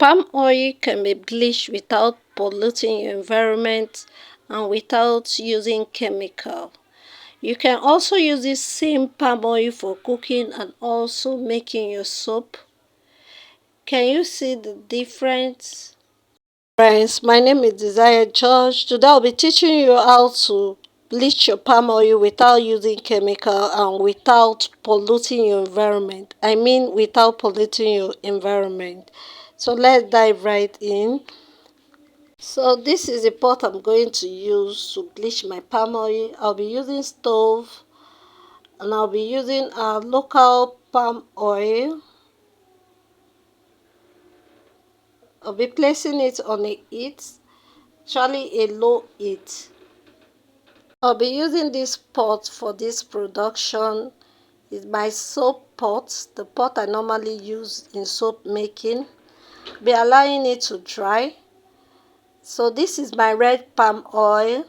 Palm oil can be bleached without polluting your environment and without using chemical. You can also use this same palm oil for cooking and also making your soap. Can you see the difference? Friends, my name is Desire George. Today I'll be teaching you how to bleach your palm oil without using chemical and without polluting your environment. I mean without polluting your environment. So let's dive right in. So this is the pot I'm going to use to bleach my palm oil. I'll be using stove and I'll be using a local palm oil. I'll be placing it on a heat, actually a low heat. I'll be using this pot for this production. It's my soap pot, the pot I normally use in soap making. Be allowing it to dry. So this is my red palm oil.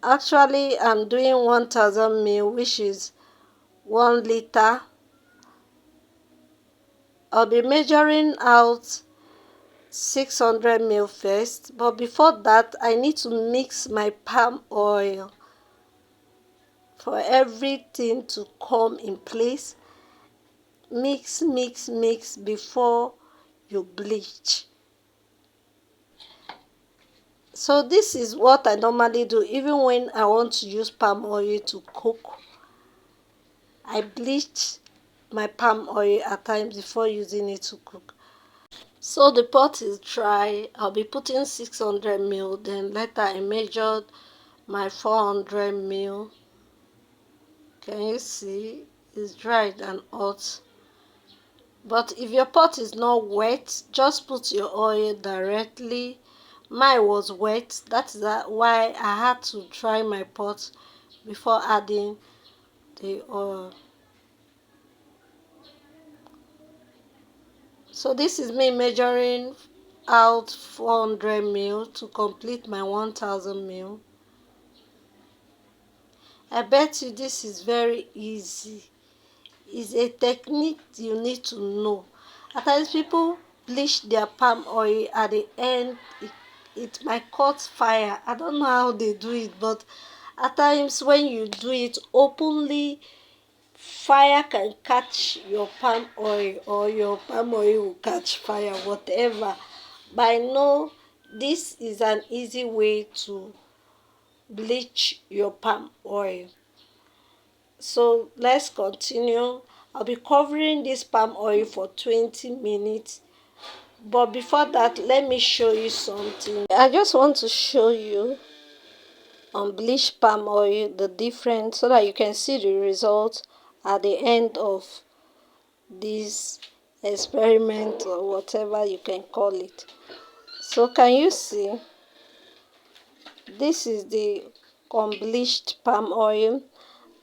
Actually, I'm doing 1000 ml, which is 1 liter. I'll be measuring out 600 ml first, but before that I need to mix my palm oil for everything to come in place. Mix before you bleach. So this is what I normally do even when I want to use palm oil to cook. I bleach my palm oil at times before using it to cook. So the pot is dry. I'll be putting 600 ml. Then later I measured my 400 ml. Can you see? It's dried and hot. But if your pot is not wet, just put your oil directly. Mine was wet. That is why I had to dry my pot before adding the oil. So this is me measuring out 400 ml to complete my 1000 ml. I bet you this is very easy. It's a technique you need to know. At times people bleach their palm oil, at the end it might cause fire. I don't know how they do it, but at times when you do it openly, fire can catch your palm oil or your palm oil will catch fire, whatever. But I know this is an easy way to bleach your palm oil. So let's continue. I'll be covering this palm oil for 20 minutes. But before that, let me show you something. I just want to show you on bleached palm oil the difference so that you can see the result at the end of this experiment or whatever you can call it. So can you see? This is the unbleached palm oil.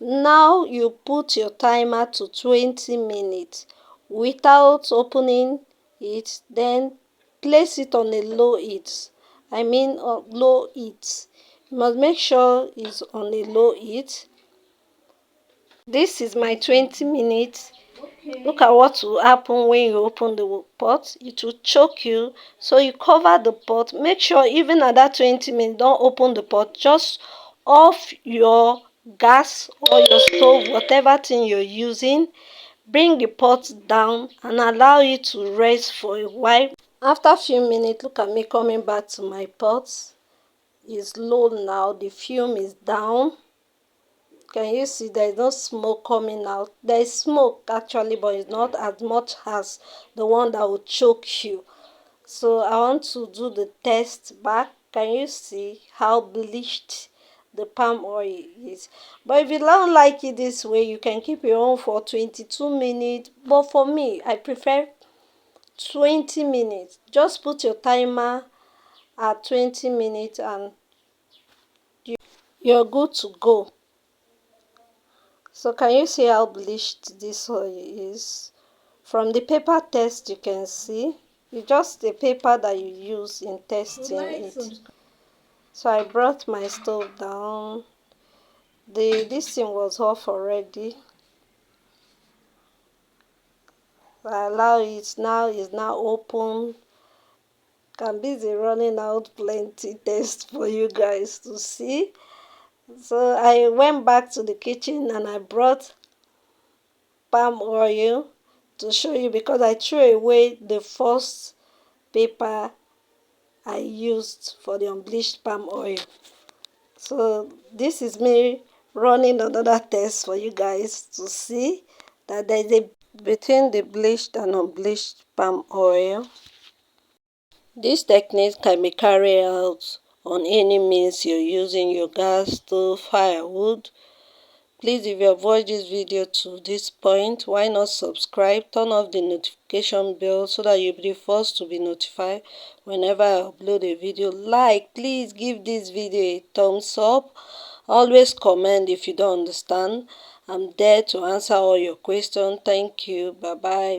Now you put your timer to 20 minutes without opening it, then place it on a low heat. I mean on low heat. You must make sure it's on a low heat. This is my 20 minutes. Look at what will happen when you open the pot. It will choke you. So you cover the pot. Make sure even at that 20 minutes, don't open the pot. Just off your gas or your stove, whatever thing you're using. Bring the pot down and allow it to rest for a while. After a few minutes, look at me coming back to my pot. It's low now. The fume is down. Can you see there is no smoke coming out? There is smoke actually, but it's not as much as the one that will choke you. So I want to do the test back. Can you see how bleached the palm oil is? But if you don't like it this way, you can keep your own for 22 minutes. But for me, I prefer 20 minutes. Just put your timer at 20 minutes and you're good to go. So can you see how bleached this oil is? From the paper test you can see. It's just the paper that you use in testing it. So I brought my stove down. This thing was off already. I allow it. Now it's now open. I'm busy running out plenty tests for you guys to see. So I went back to the kitchen and I brought palm oil to show you, because I threw away the first paper I used for the unbleached palm oil. So this is me running another test for you guys to see that there is a between the bleached and unbleached palm oil. This technique can be carried out on any means you're using: your gas stove, firewood. Please, if you have watched this video to this point, why not subscribe, turn off the notification bell so that you'll be the first to be notified whenever I upload a video. Please give this video a thumbs up. Always comment if you don't understand. I'm there to answer all your questions. Thank you. Bye bye.